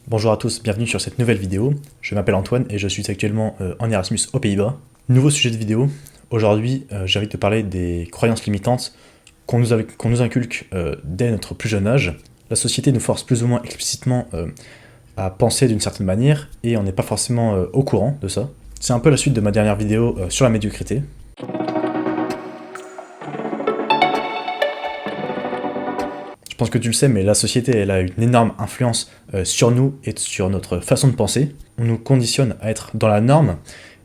Bonjour à tous, bienvenue sur cette nouvelle vidéo. Je m'appelle Antoine et je suis actuellement en Erasmus aux Pays-Bas. Nouveau sujet de vidéo. Aujourd'hui, j'ai envie de te parler des croyances limitantes qu'on nous inculque dès notre plus jeune âge. La société nous force plus ou moins explicitement à penser d'une certaine manière et on n'est pas forcément au courant de ça. C'est un peu la suite de ma dernière vidéo sur la médiocrité. Je pense que tu le sais, mais la société, elle a une énorme influence sur nous et sur notre façon de penser. On nous conditionne à être dans la norme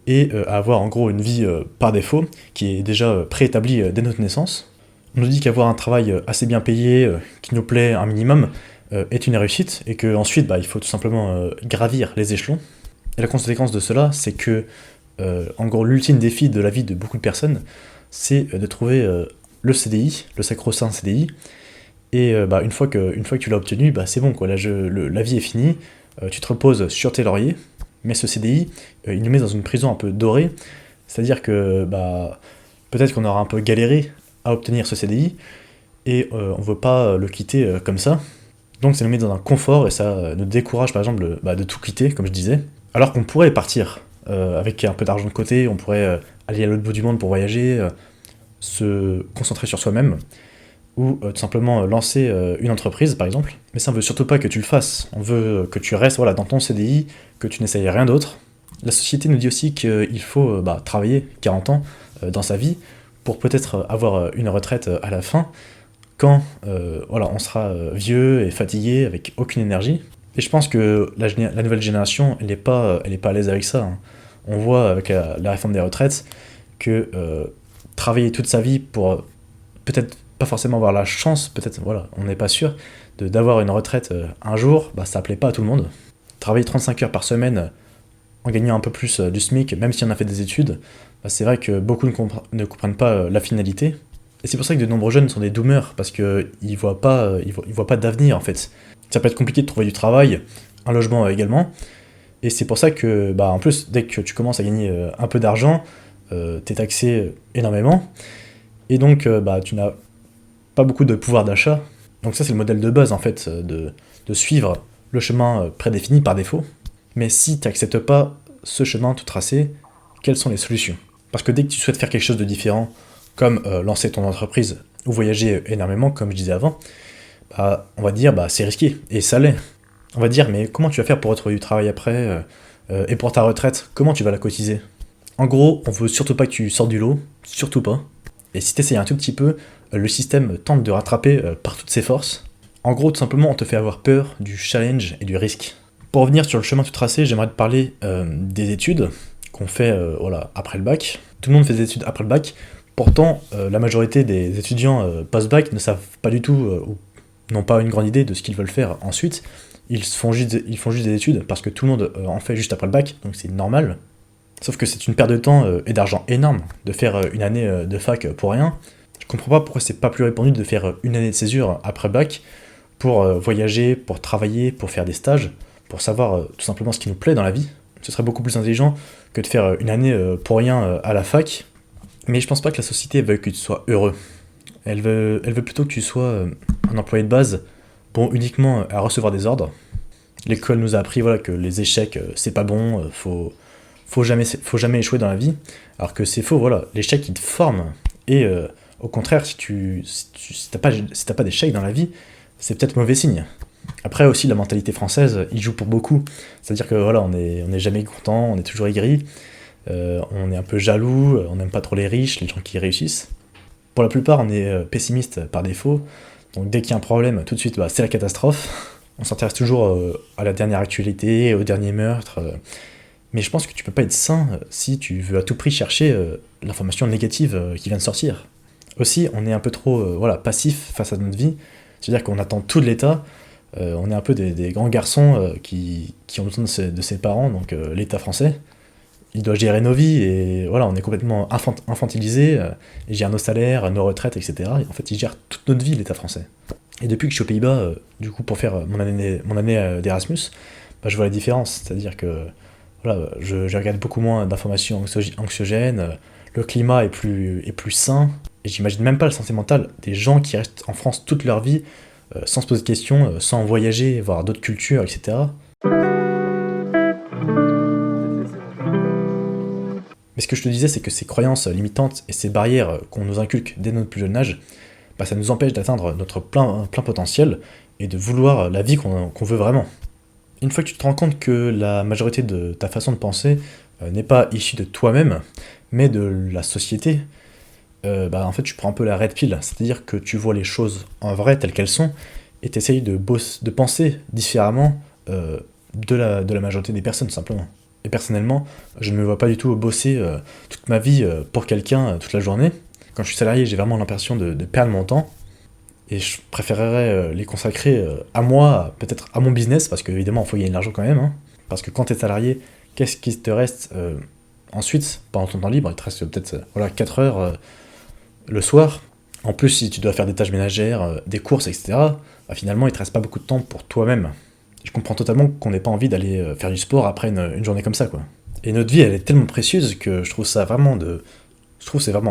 et à avoir en gros une vie par défaut, qui est déjà préétablie dès notre naissance. On nous dit qu'avoir un travail assez bien payé, qui nous plaît un minimum, est une réussite, et qu'ensuite il faut tout simplement gravir les échelons. Et la conséquence de cela, c'est que en gros l'ultime défi de la vie de beaucoup de personnes, c'est de trouver le CDI, le sacro-saint CDI. Et une fois que tu l'as obtenu, c'est bon, quoi. Là, la vie est finie, tu te reposes sur tes lauriers, mais ce CDI, il nous met dans une prison un peu dorée, c'est-à-dire que peut-être qu'on aura un peu galéré à obtenir ce CDI, et on ne veut pas le quitter comme ça, donc ça nous met dans un confort, et ça nous décourage par exemple de tout quitter, comme je disais, alors qu'on pourrait partir avec un peu d'argent de côté, on pourrait aller à l'autre bout du monde pour voyager, se concentrer sur soi-même, ou tout simplement lancer une entreprise par exemple, mais ça on veut surtout pas que tu le fasses, on veut que tu restes dans ton CDI, que tu n'essayes rien d'autre. La société nous dit aussi qu'il faut travailler 40 ans dans sa vie pour peut-être avoir une retraite à la fin, quand on sera vieux et fatigué, avec aucune énergie. Et je pense que la nouvelle génération, elle est pas à l'aise avec ça, hein. On voit avec la réforme des retraites que travailler toute sa vie pour peut-être pas forcément avoir la chance, peut-être, on n'est pas sûr, d'avoir une retraite un jour, ça plaît pas à tout le monde. Travailler 35 heures par semaine en gagnant un peu plus du SMIC, même si on a fait des études, c'est vrai que beaucoup ne comprennent pas la finalité. Et c'est pour ça que de nombreux jeunes sont des doomers, parce qu'ils voient pas d'avenir en fait. Ça peut être compliqué de trouver du travail, un logement également, et c'est pour ça que, en plus, dès que tu commences à gagner un peu d'argent, t'es taxé énormément, et donc tu n'as pas beaucoup de pouvoir d'achat. Donc ça c'est le modèle de base en fait, de suivre le chemin prédéfini par défaut. Mais si tu n'acceptes pas ce chemin tout tracé, quelles sont les solutions? Parce que dès que tu souhaites faire quelque chose de différent, comme lancer ton entreprise ou voyager énormément, comme je disais avant, on va dire c'est risqué, et ça l'est. On va dire mais comment tu vas faire pour retrouver du travail après, et pour ta retraite, comment tu vas la cotiser? En gros, on veut surtout pas que tu sortes du lot, surtout pas. Et si tu essayes un tout petit peu, le système tente de rattraper par toutes ses forces. En gros, tout simplement, on te fait avoir peur du challenge et du risque. Pour revenir sur le chemin tout tracé, j'aimerais te parler des études qu'on fait après le bac. Tout le monde fait des études après le bac. Pourtant, la majorité des étudiants post-bac ne savent pas du tout, ou n'ont pas une grande idée de ce qu'ils veulent faire ensuite. Ils font juste des études parce que tout le monde en fait juste après le bac, donc c'est normal. Sauf que c'est une perte de temps et d'argent énorme de faire une année de fac pour rien. Je comprends pas pourquoi c'est pas plus répandu de faire une année de césure après bac pour voyager, pour travailler, pour faire des stages, pour savoir tout simplement ce qui nous plaît dans la vie. Ce serait beaucoup plus intelligent que de faire une année pour rien à la fac. Mais je pense pas que la société veuille que tu sois heureux. Elle veut plutôt que tu sois un employé de base, bon uniquement à recevoir des ordres. L'école nous a appris que les échecs c'est pas bon, faut jamais échouer dans la vie, alors que c'est faux, l'échec il te forme, et au contraire, si t'as pas d'échec dans la vie, c'est peut-être mauvais signe. Après aussi, la mentalité française, il joue pour beaucoup, c'est-à-dire que on est jamais content, on est toujours aigri, on est un peu jaloux, on n'aime pas trop les riches, les gens qui réussissent. Pour la plupart, on est pessimiste par défaut, donc dès qu'il y a un problème, tout de suite, c'est la catastrophe. On s'intéresse toujours à la dernière actualité, au dernier meurtre, mais je pense que tu peux pas être sain si tu veux à tout prix chercher l'information négative qui vient de sortir. Aussi, on est un peu trop passif face à notre vie, c'est-à-dire qu'on attend tout de l'État, on est un peu des grands garçons qui ont besoin de ses parents, donc l'État français. Il doit gérer nos vies, et on est complètement infantilisé, il gère nos salaires, nos retraites, etc. Et en fait, il gère toute notre vie, l'État français. Et depuis que je suis aux Pays-Bas, du coup, pour faire mon année d'Erasmus, je vois la différence, c'est-à-dire que je regarde beaucoup moins d'informations anxiogènes, le climat est plus sain, et j'imagine même pas la santé mentale des gens qui restent en France toute leur vie, sans se poser de questions, sans voyager, voir d'autres cultures, etc. Et ce que je te disais, c'est que ces croyances limitantes et ces barrières qu'on nous inculque dès notre plus jeune âge, bah, ça nous empêche d'atteindre notre plein potentiel et de vouloir la vie qu'on veut vraiment. Une fois que tu te rends compte que la majorité de ta façon de penser n'est pas issue de toi-même, mais de la société, bah, en fait tu prends un peu la red pill, c'est-à-dire que tu vois les choses en vrai telles qu'elles sont, et tu essayes de penser différemment de la majorité des personnes, simplement. Et personnellement, je ne me vois pas du tout bosser toute ma vie pour quelqu'un toute la journée. Quand je suis salarié, j'ai vraiment l'impression de perdre mon temps, et je préférerais les consacrer à moi, peut-être à mon business, parce qu'évidemment, il faut gagner de l'argent quand même, hein. Parce que quand tu es salarié, qu'est-ce qui te reste ensuite, pendant ton temps libre? Il te reste peut-être 4 heures le soir. En plus, si tu dois faire des tâches ménagères, des courses, etc., bah, finalement, il te reste pas beaucoup de temps pour toi-même. Je comprends totalement qu'on n'ait pas envie d'aller faire du sport après une journée comme ça, quoi. Et notre vie, elle est tellement précieuse que je trouve c'est vraiment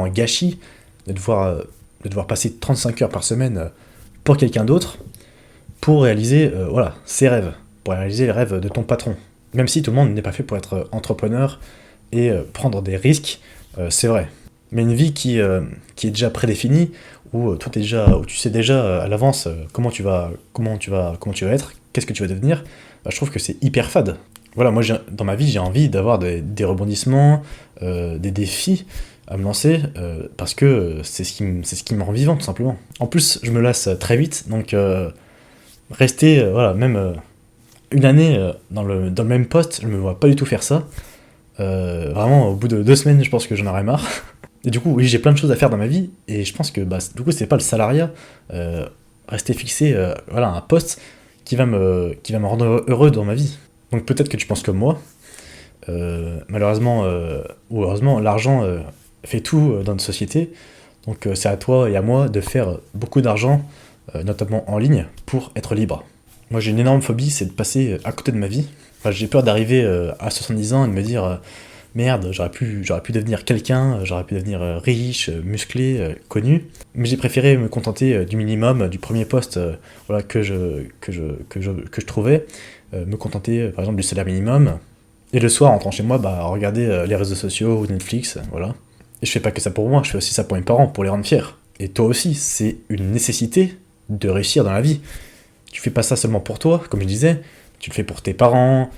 un gâchis de devoir passer 35 heures par semaine pour quelqu'un d'autre pour réaliser ses rêves, pour réaliser les rêves de ton patron. Même si tout le monde n'est pas fait pour être entrepreneur et prendre des risques, c'est vrai. Mais une vie qui est déjà prédéfinie, où tu sais déjà à l'avance comment tu vas être, qu'est-ce que tu vas devenir, bah, je trouve que c'est hyper fade. Voilà, moi dans ma vie, j'ai envie d'avoir des rebondissements, des défis à me lancer, parce que c'est ce qui me rend vivant, tout simplement. En plus, je me lasse très vite, donc rester même une année dans le même poste, je me vois pas du tout faire ça. Vraiment, au bout de 2 semaines, je pense que j'en aurais marre. Et du coup, oui, j'ai plein de choses à faire dans ma vie, et je pense que du coup, c'est pas le salariat, rester fixé à un poste qui va me rendre heureux dans ma vie. Donc peut-être que tu penses comme moi. Malheureusement ou heureusement, l'argent fait tout dans notre société. Donc c'est à toi et à moi de faire beaucoup d'argent, notamment en ligne, pour être libre. Moi j'ai une énorme phobie, c'est de passer à côté de ma vie. Enfin, j'ai peur d'arriver à 70 ans et de me dire merde, j'aurais pu devenir quelqu'un, j'aurais pu devenir riche, musclé, connu. Mais j'ai préféré me contenter du minimum, du premier poste que je trouvais, me contenter par exemple du salaire minimum. Et le soir, en rentrant chez moi, regarder les réseaux sociaux ou Netflix, voilà. Et je fais pas que ça pour moi, je fais aussi ça pour mes parents, pour les rendre fiers. Et toi aussi, c'est une nécessité de réussir dans la vie. Tu fais pas ça seulement pour toi, comme je disais, tu le fais pour tes parents,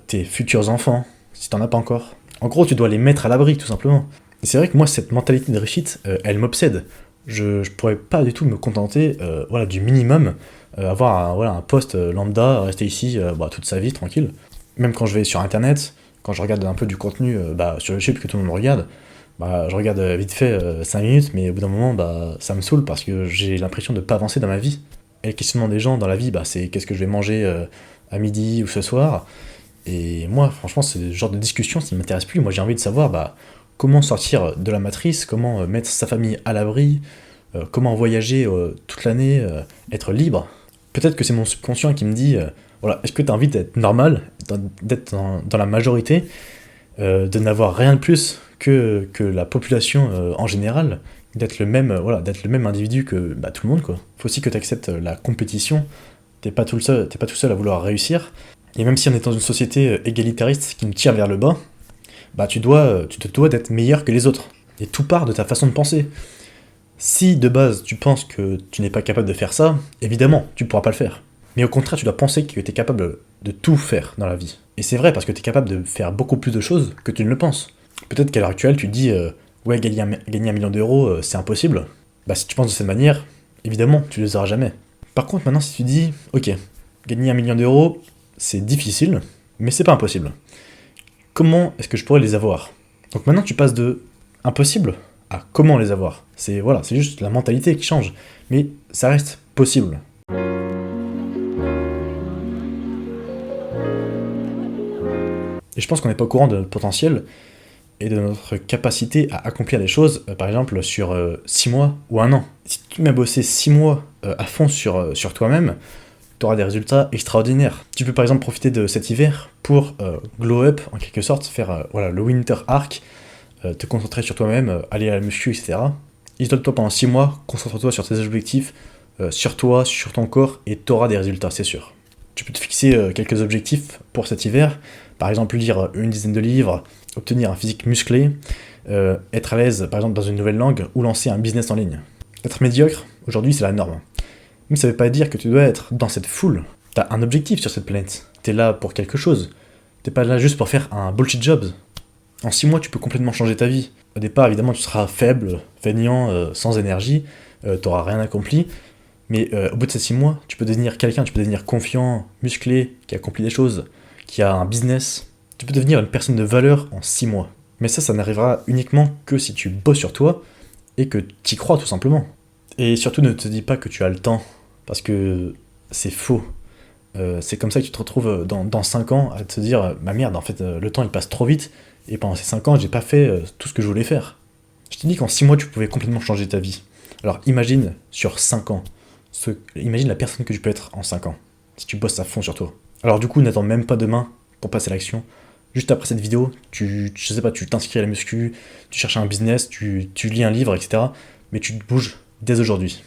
tes futurs enfants, si t'en as pas encore. En gros, tu dois les mettre à l'abri, tout simplement. Et c'est vrai que moi, cette mentalité de réussite, elle m'obsède. Je pourrais pas du tout me contenter du minimum, avoir un poste lambda, rester ici toute sa vie, tranquille. Même quand je vais sur internet, quand je regarde un peu du contenu sur YouTube que tout le monde regarde, je regarde vite fait 5 minutes, mais au bout d'un moment, ça me saoule parce que j'ai l'impression de pas avancer dans ma vie. Et le questionnement des gens dans la vie, c'est qu'est-ce que je vais manger à midi ou ce soir. Et moi, franchement, ce genre de discussion, ça ne m'intéresse plus. Moi, j'ai envie de savoir comment sortir de la matrice, comment mettre sa famille à l'abri, comment voyager toute l'année, être libre. Peut-être que c'est mon subconscient qui me dit est-ce que tu as envie d'être normal, d'être dans la majorité, de n'avoir rien de plus que la population en général, d'être le même individu que tout le monde, quoi. Faut aussi que tu acceptes la compétition. T'es pas tout seul à vouloir réussir. Et même si on est dans une société égalitariste qui nous tire vers le bas, tu te dois d'être meilleur que les autres. Et tout part de ta façon de penser. Si de base tu penses que tu n'es pas capable de faire ça, évidemment, tu pourras pas le faire. Mais au contraire, tu dois penser que tu es capable de tout faire dans la vie. Et c'est vrai parce que tu es capable de faire beaucoup plus de choses que tu ne le penses. Peut-être qu'à l'heure actuelle, tu te dis gagner 1 million d'euros, c'est impossible. Si tu penses de cette manière, évidemment, tu les auras jamais. Par contre, maintenant, si tu dis ok, gagner 1 million d'euros, c'est difficile, mais c'est pas impossible. Comment est-ce que je pourrais les avoir? Donc maintenant, tu passes de impossible à comment les avoir. C'est juste la mentalité qui change, mais ça reste possible. Et je pense qu'on n'est pas au courant de notre potentiel et de notre capacité à accomplir des choses, par exemple sur 6 mois ou 1 an. Si tu mets bossé 6 mois à fond sur toi-même, tu auras des résultats extraordinaires. Tu peux par exemple profiter de cet hiver pour glow up, en quelque sorte, faire le winter arc, te concentrer sur toi-même, aller à la muscu, etc. Isole-toi pendant 6 mois, concentre-toi sur tes objectifs, sur toi, sur ton corps, et tu auras des résultats, c'est sûr. Tu peux te fixer quelques objectifs pour cet hiver. Par exemple, lire une dizaine de livres, obtenir un physique musclé, être à l'aise, par exemple, dans une nouvelle langue, ou lancer un business en ligne. Être médiocre, aujourd'hui, c'est la norme. Mais ça veut pas dire que tu dois être dans cette foule. T'as un objectif sur cette planète. T'es là pour quelque chose. T'es pas là juste pour faire un bullshit job. En 6 mois, tu peux complètement changer ta vie. Au départ, évidemment, tu seras faible, feignant, sans énergie, t'auras rien accompli. Mais au bout de ces 6 mois, tu peux devenir quelqu'un, tu peux devenir confiant, musclé, qui accomplit des choses, qui a un business. Tu peux devenir une personne de valeur en 6 mois. Mais ça n'arrivera uniquement que si tu bosses sur toi et que t'y crois tout simplement. Et surtout, ne te dis pas que tu as le temps, parce que c'est faux. C'est comme ça que tu te retrouves dans 5 ans à te dire bah merde, en fait, le temps il passe trop vite, et pendant ces 5 ans, j'ai pas fait tout ce que je voulais faire. Je t'ai dit qu'en 6 mois, tu pouvais complètement changer ta vie. Alors imagine sur 5 ans, imagine la personne que tu peux être en 5 ans, si tu bosses à fond sur toi. Alors du coup, n'attends même pas demain pour passer à l'action. Juste après cette vidéo, je sais pas, tu t'inscris à la muscu, tu cherches un business, tu lis un livre, etc. Mais tu te bouges dès aujourd'hui.